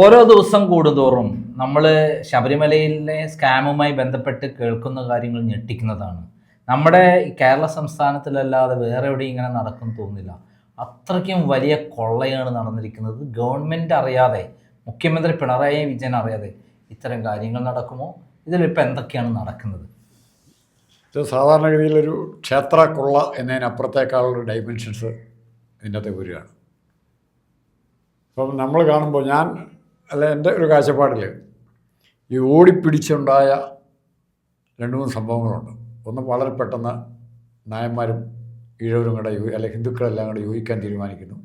ഓരോ ദിവസം കൂടുന്തോറും നമ്മൾ ശബരിമലയിലെ സ്കാമുമായി ബന്ധപ്പെട്ട് കേൾക്കുന്ന കാര്യങ്ങൾ ഞെട്ടിക്കുന്നതാണ്. നമ്മുടെ കേരള സംസ്ഥാനത്തിലല്ലാതെ വേറെ എവിടെയും ഇങ്ങനെ നടക്കും തോന്നുന്നില്ല. അത്രയ്ക്കും വലിയ കൊള്ളയാണ് നടന്നിരിക്കുന്നത്. ഗവൺമെൻറ് അറിയാതെ, മുഖ്യമന്ത്രി പിണറായി വിജയൻ അറിയാതെ ഇത്തരം കാര്യങ്ങൾ നടക്കുമോ? ഇതിലിപ്പോൾ എന്തൊക്കെയാണ് നടക്കുന്നത്? ഇത് സാധാരണഗതിയിലൊരു ക്ഷേത്ര കൊള്ള എന്നതിനപ്പുറത്തേക്കാളുള്ള ഡൈമെൻഷൻസ് ഇതിനകത്ത് വരികയാണ്. അപ്പം നമ്മൾ കാണുമ്പോൾ എൻ്റെ ഒരു കാഴ്ചപ്പാടിൽ ഈ ഓടിപ്പിടിച്ചുണ്ടായ 2-3 സംഭവങ്ങളുണ്ട്. ഒന്ന് വളരെ പെട്ടെന്ന് നായന്മാരും ഈഴവരും കൂടെ അല്ലെങ്കിൽ ഹിന്ദുക്കളെല്ലാം കൂടെ യോജിക്കാൻ തീരുമാനിക്കുന്നു.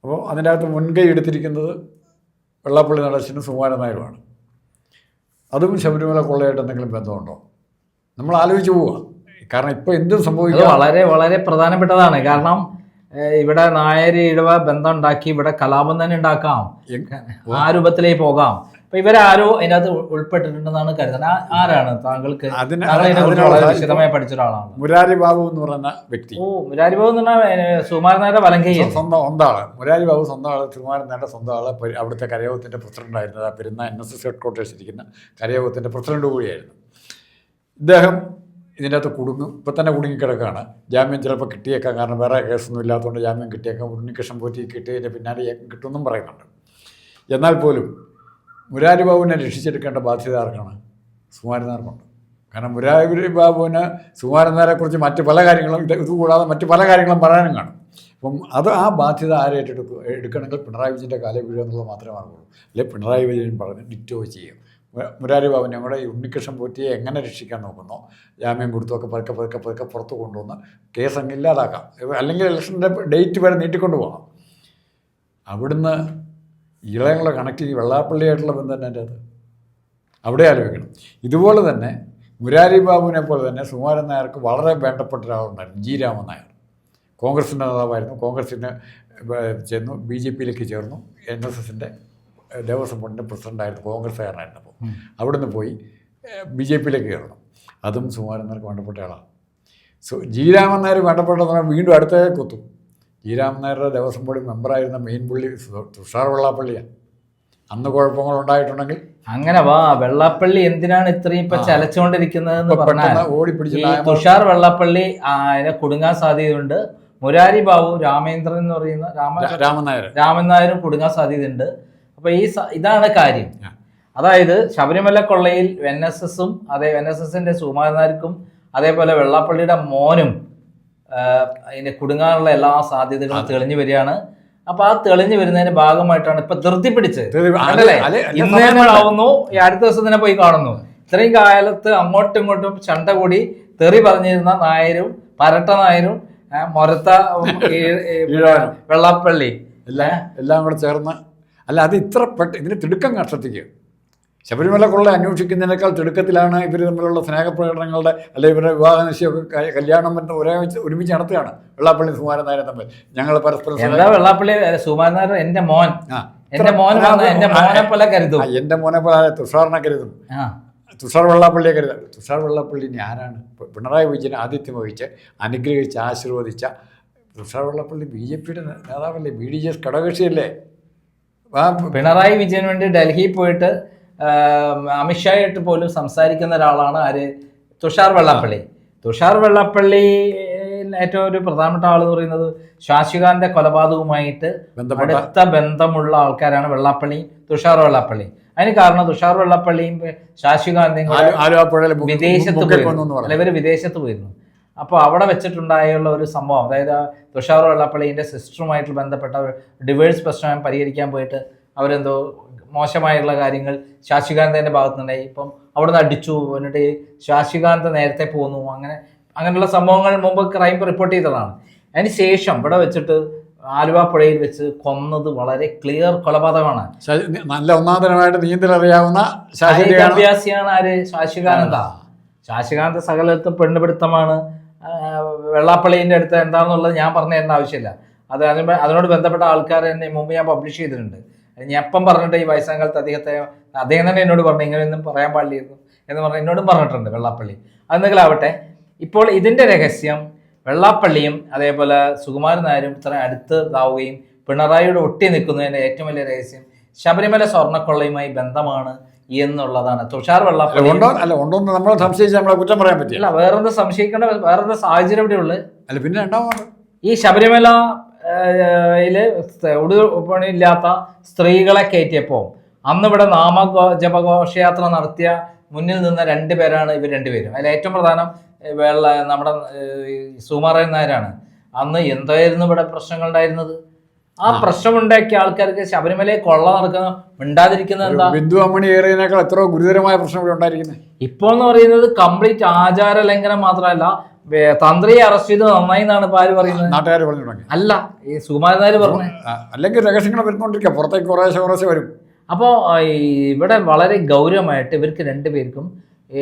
അപ്പോൾ അതിൻ്റെ അകത്ത് മുൻകൈ എടുത്തിരിക്കുന്നത് വെള്ളാപ്പള്ളി നടേശനും സുകുമാരൻ നായരുമാണ്. അതും ശബരിമല കൊള്ളയായിട്ട് എന്തെങ്കിലും ബന്ധമുണ്ടോ? നമ്മൾ ആലോചിച്ച് പോവുക. കാരണം ഇപ്പോൾ എന്തും സംഭവിക്കും. വളരെ വളരെ പ്രധാനപ്പെട്ടതാണ്. കാരണം ഇവിടെ നായർ ഇഴവ ബന്ധം ഉണ്ടാക്കി ഇവിടെ കലാപം തന്നെ ഉണ്ടാക്കാം, ആ രൂപത്തിലേക്ക് പോകാം. അപ്പൊ ഇവരാരോ അതിനകത്ത് ഉൾപ്പെട്ടിട്ടുണ്ടെന്നാണ് കരുതുന്നത്. ആരാണ് താങ്കൾക്ക്? വിശദമായി പഠിച്ച ഒരാളാണ് മുരാരി ബാബു എന്ന് പറയുന്ന വ്യക്തി. മുരാരി ബാബു എന്ന് പറഞ്ഞാൽ സുകുമാരൻ നായരുടെ വലങ്കൈ സ്വന്തം ആള്. മുരാരി ബാബു സ്വന്തം ആള്, സുകുമാരൻ നായരുടെ സ്വന്തം ആള്. അവിടുത്തെ കരയോഗത്തിന്റെ പ്രസിഡന്റ് ആയിരുന്നത്. പെരുന്ന NSS ഹെഡ്ക്വാർട്ടേഴ്സ് ഇരിക്കുന്ന കരയോഗത്തിന്റെ പ്രസിഡന്റ് കൂടിയായിരുന്നു ഇദ്ദേഹം. ഇതിൻ്റെ അകത്ത് കുടുങ്ങും, ഇപ്പം തന്നെ കുടുങ്ങിക്കിടക്കുകയാണ്. ജാമ്യം ചിലപ്പോൾ കിട്ടിയേക്കാം, കാരണം വേറെ കേസൊന്നും ഇല്ലാത്തതുകൊണ്ട് ജാമ്യം കിട്ടിയേക്കാം. ഉണ്ണികൃഷ്ണൻ പോറ്റി കിട്ടിയതിൻ്റെ പിന്നാലെ കിട്ടുമെന്നും പറയുന്നുണ്ട്. എന്നാൽ പോലും മുരാരി ബാബുവിനെ രക്ഷിച്ചെടുക്കേണ്ട ബാധ്യത ആർക്കാണ്? സുകുമാരൻ നായർക്കുണ്ട്. കാരണം മുരാരി ബാബുവിന് സുകുമാരൻ നായരെക്കുറിച്ച് മറ്റ് പല കാര്യങ്ങളും ഇതുകൂടാതെ മറ്റ് പല കാര്യങ്ങളും പറയാനും കാണും. അപ്പം ആ ബാധ്യത ആരെ എടുക്കണമെങ്കിൽ പിണറായി വിജയൻ്റെ കാലം വീഴുക എന്നുള്ളത് മാത്രമേ മാറുള്ളൂ. അല്ലെങ്കിൽ പിണറായി വിജയൻ പറഞ്ഞ് ഡിറ്റോ ചെയ്യും. മുരാരി ബാബു ഞങ്ങളുടെ ഈ ഉണ്ണികൃഷ്ണൻ പോറ്റിയെ എങ്ങനെ രക്ഷിക്കാൻ നോക്കുന്നോ, ജാമ്യം കൊടുത്തൊക്കെ പതുക്കെ പുറത്ത് കൊണ്ടുവന്ന് കേസ് അങ്ങ് ഇല്ലാതാക്കാം, അല്ലെങ്കിൽ ഇലക്ഷൻ്റെ ഡേറ്റ് വരെ നീട്ടിക്കൊണ്ട് പോകാം. അവിടുന്ന് ഇളയങ്ങളെ കണക്ട് ചെയ്ത് വെള്ളാപ്പള്ളിയായിട്ടുള്ള ബന്ധം തന്നെ എൻ്റെ അത് അവിടെ ആലോചിക്കണം. ഇതുപോലെ തന്നെ മുരാരി ബാബുവിനെ പോലെ തന്നെ സുകുമാരൻ നായർക്ക് വളരെ വേണ്ടപ്പെട്ട ഒരാളുണ്ടായിരുന്നു, ജി രാമൻ നായർ. കോൺഗ്രസിൻ്റെ നേതാവായിരുന്നു. കോൺഗ്രസിന് ചെന്നു, BJPയിലേക്ക് ചേർന്നു. NSSൻ്റെ ദേവസ്വം ബോർഡിൻ്റെ പ്രസിഡൻ്റായിരുന്നു, കോൺഗ്രസ്സുകാരനായിരുന്നു. അപ്പോൾ അവിടുന്ന് പോയി BJPയിലേക്ക് കയറണം. അതും സുകുമാരൻ നായർക്ക് വേണ്ടപ്പെട്ട ആളാണ്. ജി രാമൻ നായർ വേണ്ടപ്പെട്ടതെന്ന് വീണ്ടും അടുത്തേക്ക് കുത്തും. ജി രാമൻ നായരുടെ ദേവസ്വം ബോർഡ് മെമ്പറായിരുന്ന മെയിൻ പുള്ളി തുഷാർ വെള്ളാപ്പള്ളിയാണ്. അന്ന് കുഴപ്പങ്ങളുണ്ടായിട്ടുണ്ടെങ്കിൽ അങ്ങനെ വെള്ളാപ്പള്ളി എന്തിനാണ് ഇത്രയും ഇപ്പൊ ചലച്ചുകൊണ്ടിരിക്കുന്നതെന്ന് പറഞ്ഞാൽ ഓടിപ്പിടിച്ച് തുഷാർ വെള്ളാപ്പള്ളി അതിനെ കുടുങ്ങാൻ സാധ്യതയുണ്ട്. മുരാരി ബാബു, രാമേന്ദ്രൻ എന്ന് പറയുന്ന രാമൻ നായരും കുടുങ്ങാൻ സാധ്യതയുണ്ട്. അപ്പൊ ഇതാണ് കാര്യം. അതായത് ശബരിമല കൊള്ളയിൽ NSSഉം NSSന്റെ സുകുമാരൻ നായർക്കും അതേപോലെ വെള്ളാപ്പള്ളിയുടെ മോനും അതിന്റെ കുടുങ്ങാനുള്ള എല്ലാ സാധ്യതകളും തെളിഞ്ഞു വരികയാണ്. അപ്പൊ ആ തെളിഞ്ഞു വരുന്നതിന്റെ ഭാഗമായിട്ടാണ് ഇപ്പൊ ധൃതി പിടിച്ച് ഇന്ന് തന്നെ ആവുന്നു, ഈ അടുത്ത ദിവസം തന്നെ പോയി കാണുന്നു. ഇത്രയും കാലത്ത് അങ്ങോട്ടും ഇങ്ങോട്ടും ചണ്ട കൂടി തെറി പറഞ്ഞിരുന്ന നായരും പരട്ട നായരും മൊരത്ത വെള്ളാപ്പള്ളി എല്ലാം കൂടെ ചേർന്ന് അത് ഇത്ര ഇതിന് തിടുക്കം കണ്ടെത്തിക്കുക. ശബരിമല കൊള്ള അന്വേഷിക്കുന്നതിനേക്കാൾ തിടുക്കത്തിലാണ് ഇവർ തമ്മിലുള്ള സ്നേഹപ്രകടനങ്ങളുടെ അല്ലെങ്കിൽ ഇവരുടെ വിവാഹ നിശ്ചയമൊക്കെ കല്യാണം ഒരുമിച്ച് നടത്തുകയാണ് വെള്ളാപ്പള്ളി സുകുമാരൻ നായരെ തമ്മിൽ. ഞങ്ങൾ പരസ്പരം വെള്ളാപ്പള്ളി സുകുമാരൻ നായർ എന്റെ മോനെ പോലെ കരുതും, എന്റെ മോനെ പോലെ തുഷാറിനെ കരുതും, തുഷാർ വെള്ളാപ്പള്ളിയെ കരുതാം. തുഷാർ വെള്ളാപ്പള്ളി ഇനി ആരാണ്? പിണറായി വിജയൻ ആതിഥ്യം വഹിച്ച് അനുഗ്രഹിച്ച് ആശീർവദിച്ച തുഷാർ വെള്ളാപ്പള്ളി BJPയുടെ നേതാവല്ലേ, BDJS ഘടകകക്ഷിയല്ലേ. പിണറായി വിജയന് വേണ്ടി ഡൽഹിയിൽ പോയിട്ട് അമിത്ഷായിട്ട് പോലും സംസാരിക്കുന്ന ഒരാളാണ് ആര്? തുഷാർ വെള്ളാപ്പള്ളി. തുഷാർ വെള്ളാപ്പള്ളി ഏറ്റവും ഒരു പ്രധാനപ്പെട്ട ആളെന്ന് പറയുന്നത് ശാശികാന്ത കൊലപാതകവുമായിട്ട് അടുത്ത ബന്ധമുള്ള ആൾക്കാരാണ് വെള്ളാപ്പള്ളി, തുഷാർ വെള്ളാപ്പള്ളി. അതിന് കാരണം തുഷാർ വെള്ളാപ്പള്ളിയും ശാശികാന്തിയും വിദേശത്ത് പോയിരുന്നു, ഇവര് വിദേശത്ത് പോയിരുന്നു. അപ്പോൾ അവിടെ വെച്ചിട്ടുണ്ടായുള്ള ഒരു സംഭവം, അതായത് തുഷാർ വെള്ളാപ്പള്ളിൻ്റെ സിസ്റ്ററുമായിട്ട് ബന്ധപ്പെട്ട ഡിവേഴ്സ് പ്രശ്നം പരിഹരിക്കാൻ പോയിട്ട് അവരെന്തോ മോശമായുള്ള കാര്യങ്ങൾ ശാശികാന്തൻ്റെ ഭാഗത്തുനിന്നുണ്ടായി. ഇപ്പം അവിടെ നിന്ന് അടിച്ചു, എന്നിട്ട് ശാശികാന്ത് നേരത്തെ പോന്നു, അങ്ങനെയുള്ള സംഭവങ്ങൾ മുമ്പ് ക്രൈം റിപ്പോർട്ട് ചെയ്തതാണ്. അതിന് ശേഷം ഇവിടെ വെച്ചിട്ട് ആലുവ പുഴയിൽ വെച്ച് കൊന്നത് വളരെ ക്ലിയർ കൊലപാതകമാണ്. നല്ല ഒന്നാന്തരമായിട്ട് നീന്തലറിയാവുന്ന അഭ്യാസിയാണ് ആര്? ശാശികാന്ത് സകലത്തും പെണ്ണുപിടുത്തമാണ്. വെള്ളാപ്പള്ളിൻ്റെ അടുത്ത് എന്താണെന്നുള്ളത് ഞാൻ പറഞ്ഞു തരേണ്ട ആവശ്യമില്ല. അതിനോട് ബന്ധപ്പെട്ട ആൾക്കാർ എന്നെ മുമ്പ് ഞാൻ പബ്ലിഷ് ചെയ്തിട്ടുണ്ട്. ഞാൻ എപ്പം പറഞ്ഞിട്ട് ഈ വയസ്സാം കാലത്ത് അദ്ദേഹം തന്നെ എന്നോട് പറഞ്ഞു ഇങ്ങനെയൊന്നും പറയാൻ പാടില്ലായിരുന്നു എന്ന് പറഞ്ഞ് എന്നോടും പറഞ്ഞിട്ടുണ്ട് വെള്ളാപ്പള്ളി. അതെന്തെങ്കിലും ആവട്ടെ. ഇപ്പോൾ ഇതിൻ്റെ രഹസ്യം വെള്ളാപ്പള്ളിയും അതേപോലെ സുകുമാരൻ നായരും ഇത്ര അടുത്ത് ഇതാവുകയും പിണറായിയുടെ ഒട്ടി നിൽക്കുന്നതിൻ്റെ ഏറ്റവും വലിയ രഹസ്യം ശബരിമല സ്വർണ്ണക്കൊള്ളയുമായി ബന്ധമാണ് എന്നുള്ളതാണ് തുഷാർ വെള്ളാപ്പള്ളി. ഉണ്ടോന്ന് നമ്മളെ സംശയിച്ച് നമ്മളെ കുറ്റം പറയാൻ പറ്റില്ല. വേറെന്താ സംശയിക്കേണ്ട, വേറെന്താ സാഹചര്യം ഇവിടെ ഉള്ളത്? അല്ല പിന്നെ രണ്ടാമത് ഈ ശബരിമല ഉടുപ്പണിയില്ലാത്ത സ്ത്രീകളെ കയറ്റിയപ്പോൾ അന്ന് ഇവിടെ ജപഘോഷയാത്ര നടത്തിയ മുന്നിൽ നിന്ന രണ്ടുപേരാണ് ഇവർ രണ്ടുപേരും. അതിൽ ഏറ്റവും പ്രധാനം നമ്മുടെ സുകുമാരൻ നായരാണ്. അന്ന് എന്തായിരുന്നു ഇവിടെ പ്രശ്നങ്ങൾ ഉണ്ടായിരുന്നത്? ആ പ്രശ്നമുണ്ടാക്കിയ ആൾക്കാർക്ക് ശബരിമലയെ കൊള്ള നടക്കുന്ന മിണ്ടാതിരിക്കുന്നത് എന്താ? ബിന്ദു അമ്മണി ഏറിയതിനേക്കാൾ എത്രയോ ഗുരുതരമായ പ്രശ്നം ഉണ്ടായിരിക്കുന്നത് ഇപ്പോൾ എന്ന് പറയുന്നത്. കംപ്ലീറ്റ് ആചാര ലംഘനം മാത്രമല്ല, തന്ത്രിയെ അറസ്റ്റ് ചെയ്ത് നന്നായി എന്നാണ് ഇപ്പൊ ആര് പറയുന്നത്? നാട്ടുകാർ പറഞ്ഞു തുടങ്ങി. അല്ല, ഈ സുകുമാരൻ നായർ പറഞ്ഞു. അല്ലെങ്കിൽ രഹസ്യങ്ങൾ വരുന്നോണ്ടിരിക്കുക, പുറത്തേക്ക് കുറേശ്ശെ വരും. അപ്പോൾ ഇവിടെ വളരെ ഗൗരവമായിട്ട് ഇവർക്ക് രണ്ടുപേർക്കും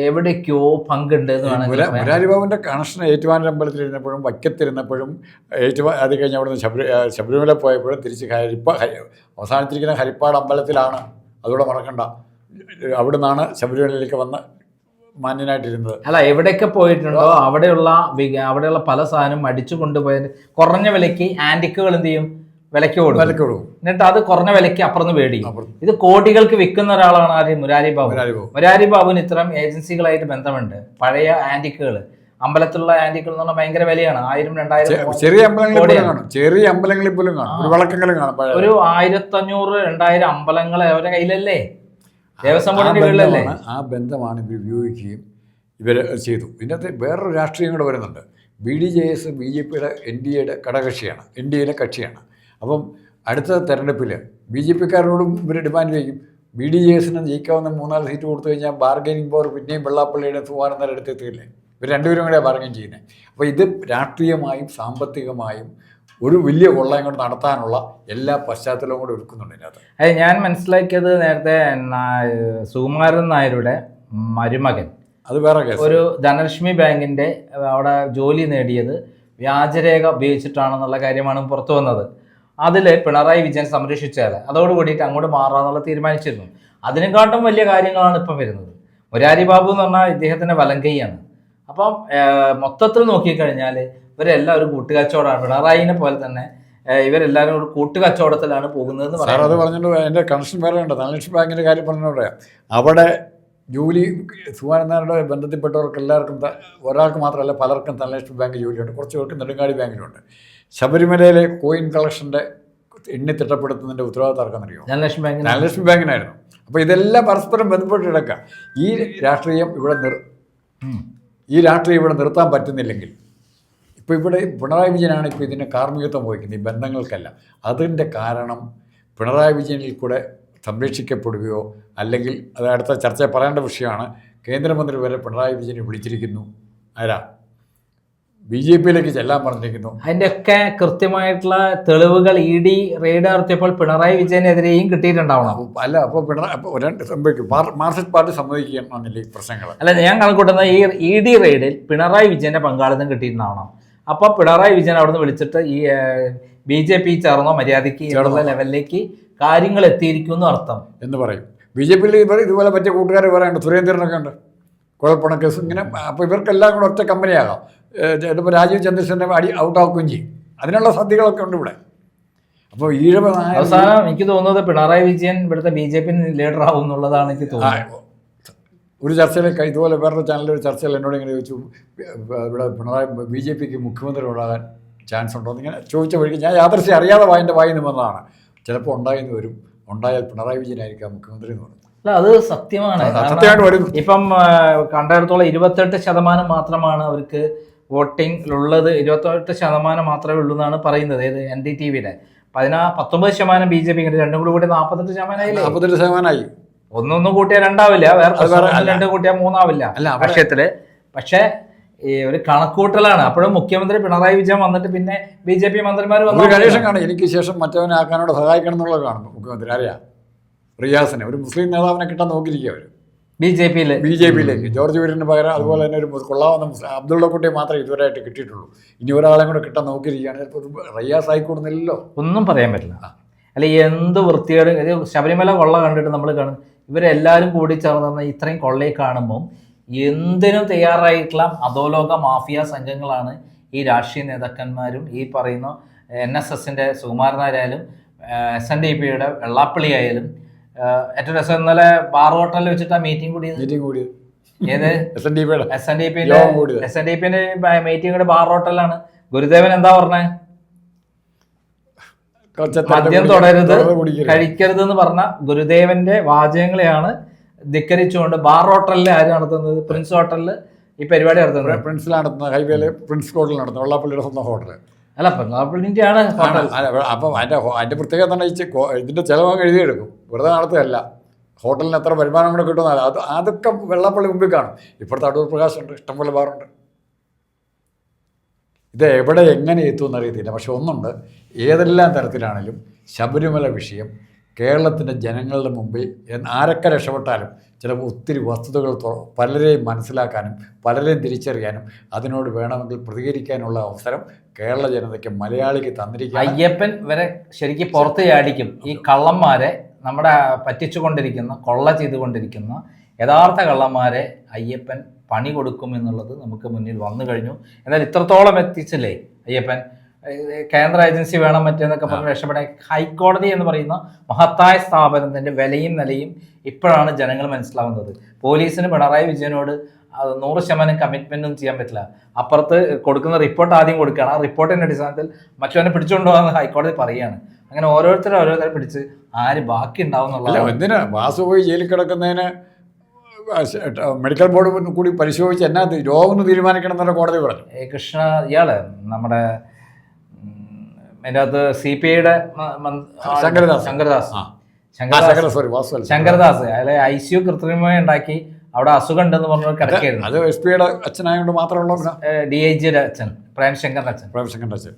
എവിടേക്കോ പങ്കുണ്ട് എന്ന് വേണമെങ്കിൽ. മുരാരിബാബുവിന്റെ കണക്ഷൻ ഏറ്റുമാനൂർ അമ്പലത്തിലിരുന്നപ്പോഴും വൈക്കത്തിരുന്നപ്പോഴും അത് കഴിഞ്ഞ് അവിടുന്ന് ശബരിമല പോയപ്പോഴും തിരിച്ച് അവസാനിച്ചിരിക്കുന്ന ഹരിപ്പാട് അമ്പലത്തിലാണ്. അതുകൂടെ മറക്കണ്ട. അവിടെ നിന്നാണ് ശബരിമലയിലേക്ക് വന്ന് മാന്യനായിട്ടിരുന്നത്. അല്ല, എവിടെയൊക്കെ പോയിട്ടുണ്ടോ അവിടെയുള്ള പല സാധനം അടിച്ചു കൊണ്ടുപോയത് കുറഞ്ഞ വിലയ്ക്ക് ആന്റിക്കുകൾ എന്ത് ചെയ്യും, വിലയ്ക്ക് കൊടുക്കും. എന്നിട്ട് അത് കുറഞ്ഞ വിലയ്ക്ക് അപ്പുറന്ന് മേടിക്കും. ഇത് കോടികൾക്ക് വിൽക്കുന്ന ഒരാളാണ് ആര്? മുരാരി ബാബുവിന് ഇത്തരം ഏജൻസികളായിട്ട് ബന്ധമുണ്ട്. പഴയ ആന്റിക്കുകൾ, അമ്പലത്തിലുള്ള ആന്റിക്കുകൾ എന്ന് പറഞ്ഞാൽ ഭയങ്കര വിലയാണ്. 1000-2000 ചെറിയ അമ്പലങ്ങളിൽ പോലും കാണും. ഒരു 1500-2000 അമ്പലങ്ങൾ അവരുടെ കയ്യിലല്ലേ, ദേവസ്വം ബോർഡിന്റെ കീഴിലല്ലേ. ആ ബന്ധമാണ് ഇവർ ഉപയോഗിക്കുകയും ഇവർ ചെയ്തു. ഇതിനകത്ത് വേറൊരു രാഷ്ട്രീയം കൂടെ വരുന്നുണ്ട്. BDJS BJPയുടെ NDAയുടെ ഘടകകക്ഷിയാണ്, NDAയിലെ കക്ഷിയാണ്. അപ്പം അടുത്ത തെരഞ്ഞെടുപ്പിൽ BJPക്കാരോടും ഇവർ ഡിമാൻഡ് ചെയ്യും. BDJSന് ജയിക്കാവുന്ന 3-4 സീറ്റ് കൊടുത്തു കഴിഞ്ഞാൽ ബാർഗൈനിങ് പവർ പിന്നെയും വെള്ളാപ്പള്ളിയുടെ സുകുമാരൻ എടുത്തെത്തിയില്ലേ. ഇവർ രണ്ടുപേരും കൂടെ ബാർഗൈൻ ചെയ്യുന്നത്. അപ്പോൾ ഇത് രാഷ്ട്രീയമായും സാമ്പത്തികമായും ഒരു വലിയ കൊള്ളയും കൊണ്ട് നടത്താനുള്ള എല്ലാ പശ്ചാത്തലവും കൂടെ ഒരുക്കുന്നുണ്ട് ഇതിനകത്ത്. അത് ഞാൻ മനസ്സിലാക്കിയത് നേരത്തെ സുകുമാരൻ നായരുടെ മരുമകൻ അത് വേറെ കേസ്. ഒരു ധനലക്ഷ്മി ബാങ്കിന്റെ അവിടെ ജോലി നേടിയത് വ്യാജരേഖ ഉപയോഗിച്ചിട്ടാണെന്നുള്ള കാര്യമാണ് പുറത്തു വന്നത്. അതിൽ പിണറായി വിജയൻ സംരക്ഷിച്ചാൽ അതോടുകൂടിയിട്ട് അങ്ങോട്ട് മാറാന്നുള്ള തീരുമാനിച്ചിരുന്നു. അതിനെക്കാട്ടും വലിയ കാര്യങ്ങളാണ് ഇപ്പം വരുന്നത്. മുരാരി ബാബു എന്ന് പറഞ്ഞാൽ ഇദ്ദേഹത്തിന്റെ വലങ്കൈയാണ്. അപ്പം മൊത്തത്തിൽ നോക്കിക്കഴിഞ്ഞാൽ ഇവരെല്ലാവരും കൂട്ടുകച്ചവടമാണ്. പിണറായിനെ പോലെ തന്നെ ഇവരെല്ലാവരും ഒരു കൂട്ടുകച്ചവടത്തിലാണ് പോകുന്നതെന്ന് പറയാം. അത് പറഞ്ഞിട്ട് എൻ്റെ കണക്ഷൻ വേറെ ഉണ്ട്. ധനലക്ഷ്മി ബാങ്കിൻ്റെ കാര്യം പറഞ്ഞു പറയാം. അവിടെ ജോലി സുകുമാരൻ നായരുടെ ബന്ധത്തിൽപ്പെട്ടവർക്ക് എല്ലാവർക്കും, ഒരാൾക്ക് മാത്രമല്ല പലർക്കും ധനലക്ഷ്മി ബാങ്ക് ജോലിയുണ്ട്. കുറച്ച് പേർക്ക് നെടുങ്ങാടി ബാങ്കിലുണ്ട്. ശബരിമലയിലെ കോയിൻ കളക്ഷൻ്റെ എണ്ണി തിട്ടപ്പെടുത്തുന്നതിൻ്റെ ഉത്തരവാദിത്തം ആർക്കാണെന്നറിയോ? ധനലക്ഷ്മി ബാങ്കിനായിരുന്നു. അപ്പോൾ ഇതെല്ലാം പരസ്പരം ബന്ധപ്പെട്ട് കിടക്കുക. ഈ രാഷ്ട്രീയം ഇവിടെ നിർത്താൻ പറ്റുന്നില്ലെങ്കിൽ, ഇപ്പോൾ ഇവിടെ പിണറായി വിജയനാണ് ഇപ്പോൾ ഇതിന് കാർമ്മികത്വം വഹിക്കുന്നത്, ഈ ബന്ധങ്ങൾക്കല്ല. അതിൻ്റെ കാരണം പിണറായി വിജയനിൽ കൂടെ സംരക്ഷിക്കപ്പെടുകയോ അല്ലെങ്കിൽ അത് അടുത്ത ചർച്ച പറയേണ്ട വിഷയമാണ്. കേന്ദ്രമന്ത്രി വരെ പിണറായി വിജയനെ വിളിച്ചിരിക്കുന്നു. ആരാ? BJPയിലേക്ക് ചെല്ലാൻ പറഞ്ഞിരിക്കുന്നു. അതിൻ്റെയൊക്കെ കൃത്യമായിട്ടുള്ള തെളിവുകൾ ED റെയ്ഡ് നടത്തിയപ്പോൾ പിണറായി വിജയനെതിരെയും കിട്ടിയിട്ടുണ്ടാവണം. അല്ല, അപ്പോൾ സംഭവിക്കും. മാർക്സിസ്റ്റ് പാർട്ടി സമ്മതിക്കുകയാണെന്നില്ല ഈ പ്രശ്നങ്ങൾ. അല്ല, ഞാൻ കണക്കൂട്ടുന്ന ഈ ED റെയ്ഡിൽ പിണറായി വിജയന്റെ പങ്കാളിത്തം കിട്ടിയിട്ടുണ്ടാവണം. അപ്പോൾ പിണറായി വിജയൻ അവിടുന്ന് വിളിച്ചിട്ട് ഈ BJP ചേർന്നോ മര്യാദയ്ക്ക് ചേർന്ന ലെവലിലേക്ക് കാര്യങ്ങൾ എത്തിയിരിക്കുന്നു അർത്ഥം എന്ന് പറയും. BJPയിൽ ഇതുപോലെ പറ്റിയ കൂട്ടുകാർ പറയാനുണ്ട്. സുരേന്ദ്രനൊക്കെ ഉണ്ട്, കുഴപ്പണ കേസ് ഇങ്ങനെ. അപ്പോൾ ഇവർക്കെല്ലാം കൂടെ ഒറ്റ കമ്പനിയാകാം. ചിലപ്പോൾ രാജീവ് ചന്ദ്രശേഖരനെ ഔട്ടാക്കുകയും ചെയ്യും. അതിനുള്ള സാധ്യതകളൊക്കെ ഉണ്ട് ഇവിടെ. അപ്പോൾ അവസാനം എനിക്ക് തോന്നുന്നത് പിണറായി വിജയൻ ഇവിടുത്തെ BJP ലീഡർ ആവും എന്നുള്ളതാണ് എനിക്ക് തോന്നുന്നത്. ഒരു ചർച്ചയിലേക്ക് ഇതുപോലെ വേറൊരു ചാനലിൽ ഒരു ചർച്ചയിൽ എന്നോട് ഇങ്ങനെ ചോദിച്ചു, ഇവിടെ പിണറായി BJPക്ക് മുഖ്യമന്ത്രി ഉണ്ടാകാൻ ചാൻസ് ഉണ്ടോ എന്നിങ്ങനെ ചോദിച്ച വഴിക്ക് ഞാൻ യാദൃശ്യം അറിയാതെ എൻ്റെ വായിൽ നിന്ന് വന്നതാണ്. ചിലപ്പോൾ ഉണ്ടായെന്ന് വരും. ഉണ്ടായാൽ പിണറായി വിജയനായിരിക്കാം മുഖ്യമന്ത്രി എന്ന് പറഞ്ഞു. അല്ല, അത് സത്യമാണ്. ഇപ്പം കണ്ടിടത്തോളം 28% മാത്രമാണ് അവർക്ക് വോട്ടിംഗിലുള്ളത്. 28% മാത്രമേ ഉള്ളൂ എന്നാണ് പറയുന്നത്. ഏത് NDTVയുടെ 19% BJP, രണ്ടും കൂടി 48% ഒന്നൊന്നും കൂട്ടിയാൽ 2 വേറെ 2 കൂട്ടിയാൽ 3 പക്ഷേത്തില്. പക്ഷെ ഈ ഒരു കണക്കൂട്ടലാണ്. അപ്പോഴും മുഖ്യമന്ത്രി പിണറായി വിജയൻ വന്നിട്ട് പിന്നെ BJP മന്ത്രിമാർ കാണും. എനിക്ക് ശേഷം മറ്റവനെ ആക്കാനോട് സഹായിക്കണം എന്നുള്ളത് കാണുന്നു. മുഖ്യമന്ത്രി അറിയാം, റിയാസിനെ ഒരു മുസ്ലിം നേതാവിനെ കിട്ടാൻ നോക്കിയിരിക്കുക അവർ BJPയിലേക്ക്. ജോർജ് വീരന് പകരം അതുപോലെ തന്നെ ഒരു കൊള്ളാവുന്ന അബ്ദുള്ള കുട്ടിയെ മാത്രമേ ഇതുവരെയായിട്ട് കിട്ടിയിട്ടുള്ളൂ. ഇനി ഒരാളെ കൂടെ കിട്ടാൻ നോക്കിയിരിക്കുകയാണ്. ചിലപ്പോൾ റിയാസ് ആയിക്കൂടുന്നില്ലല്ലോ, ഒന്നും പറയാൻ പറ്റില്ല. അല്ല, എന്ത് വൃത്തിയോട് ശബരിമല കൊള്ള കണ്ടിട്ട് നമ്മൾ കാണും. ഇവരെല്ലാവരും കൂടി ചേർന്ന് ഇത്രയും കൊള്ളയെ കാണുമ്പം എന്തിനും തയ്യാറായിട്ടുള്ള അധോലോക മാഫിയ സംഘങ്ങളാണ് ഈ രാഷ്ട്രീയ നേതാക്കന്മാരും. ഈ പറയുന്ന NSSന്റെ സുകുമാരനായാലും SNDPയുടെ വെള്ളാപ്പള്ളി ആയാലും ഏറ്റവും രസം ഇന്നലെ ബാർ ഹോട്ടലിൽ വെച്ചിട്ട് മീറ്റിംഗ് കൂടിയത്. ഏത് SNDP SNDPന്റെ മീറ്റിംഗ് കൂടെ ബാർ ഹോട്ടലിലാണ്. ഗുരുദേവൻ എന്താ പറഞ്ഞേ? മദ്യം തുടരുത്, കഴിക്കരുത് എന്ന് പറഞ്ഞ ഗുരുദേവന്റെ വാചകങ്ങളെയാണ് ധിക്കരിച്ചുകൊണ്ട് ബാർ ഹോട്ടലിൽ ആര് നടത്തുന്നത്? പ്രിൻസ് ഹോട്ടലിൽ ഈ പരിപാടി നടത്തുന്നത്. പ്രിൻസിൽ നടത്തുന്ന ഹൈവേയിലെ പ്രിൻസ് ഹോട്ടലിൽ നടത്തുന്നത് വെള്ളാപ്പള്ളിയുടെ സ്വന്തം ഹോട്ടൽ അല്ല, വെള്ളാപ്പള്ളിന്റെ ആണ് ഹോട്ടൽ. അപ്പം അതിന്റെ പ്രത്യേകത തന്നെ ഇതിന്റെ ചെലവ് എഴുതിയെടുക്കും, വെറുതെ നടത്തുകയല്ല. ഹോട്ടലിന് എത്ര വരുമാനം കൂടെ കിട്ടുന്ന അതൊക്കെ വെള്ളാപ്പള്ളി മുമ്പിൽ കാണും. ഇപ്പോഴത്തെ അടൂർ പ്രകാശുണ്ട്, ഇഷ്ടംപോലെ ബാറുണ്ട്. ഇത് എവിടെ എങ്ങനെ എത്തുമെന്ന് അറിയത്തില്ല. പക്ഷെ ഒന്നുണ്ട്, ഏതെല്ലാം തരത്തിലാണെങ്കിലും ശബരിമല വിഷയം കേരളത്തിൻ്റെ ജനങ്ങളുടെ മുമ്പിൽ ആരൊക്കെ രക്ഷപ്പെട്ടാലും ചിലപ്പോൾ ഒത്തിരി വസ്തുതകൾ പലരെയും മനസ്സിലാക്കാനും പലരെയും തിരിച്ചറിയാനും അതിനോട് വേണമെങ്കിൽ പ്രതികരിക്കാനുള്ള അവസരം കേരള ജനതയ്ക്ക്, മലയാളിക്ക് തന്നിരിക്കുക. അയ്യപ്പൻ വരെ ശരിക്കും പുറത്ത് ചാടിക്കും ഈ കള്ളന്മാരെ, നമ്മുടെ പറ്റിച്ചുകൊണ്ടിരിക്കുന്ന, കൊള്ള ചെയ്തുകൊണ്ടിരിക്കുന്ന യഥാർത്ഥ കള്ളന്മാരെ അയ്യപ്പൻ പണി കൊടുക്കും എന്നുള്ളത് നമുക്ക് മുന്നിൽ വന്നു കഴിഞ്ഞു. എന്നാൽ ഇത്രത്തോളം എത്തിച്ചില്ലേ അയ്യപ്പൻ? കേന്ദ്ര ഏജൻസി വേണം മറ്റേന്നൊക്കെ പറഞ്ഞ് രക്ഷപ്പെടാൻ ഹൈക്കോടതി എന്ന് പറയുന്ന മഹത്തായ സ്ഥാപനത്തിൻ്റെ വിലയും നിലയും ഇപ്പോഴാണ് ജനങ്ങൾ മനസ്സിലാവുന്നത്. പോലീസിന് പിണറായി വിജയനോട് 100% കമ്മിറ്റ്മെൻറ്റൊന്നും ചെയ്യാൻ പറ്റില്ല. അപ്പുറത്ത് കൊടുക്കുന്ന റിപ്പോർട്ട് ആദ്യം കൊടുക്കുകയാണ്, ആ റിപ്പോർട്ടിൻ്റെ അടിസ്ഥാനത്തിൽ മറ്റവനെ പിടിച്ചുകൊണ്ട് പോകാമെന്ന് ഹൈക്കോടതി പറയുകയാണ്. അങ്ങനെ ഓരോരുത്തരെ പിടിച്ച് ആര് ബാക്കി ഉണ്ടാവും എന്നുള്ളത്. എന്തിനാ വാസു പോയി ജയിലിൽ കിടക്കുന്നതിന് മെഡിക്കൽ ബോർഡ് കൂടി പരിശോധിച്ച് എന്നാ രോഗം തീരുമാനിക്കണം എന്നൊക്കെ കോടതി പറഞ്ഞു. കൃഷ്ണ ഇയാള് നമ്മുടെ അതിൻ്റെ അകത്ത് CPIയുടെ ശങ്കരദാസ് അയാളെ ICU കൃത്രിമമായി ഉണ്ടാക്കി അവിടെ അസുഖം ഉണ്ടെന്ന് പറഞ്ഞ കിടക്കായിരുന്നു. അത് SP യുടെ അച്ഛനായതുകൊണ്ട് മാത്രമുള്ള DIGയുടെ അച്ഛൻ, പ്രേംശങ്കറിന്റെ അച്ഛൻ.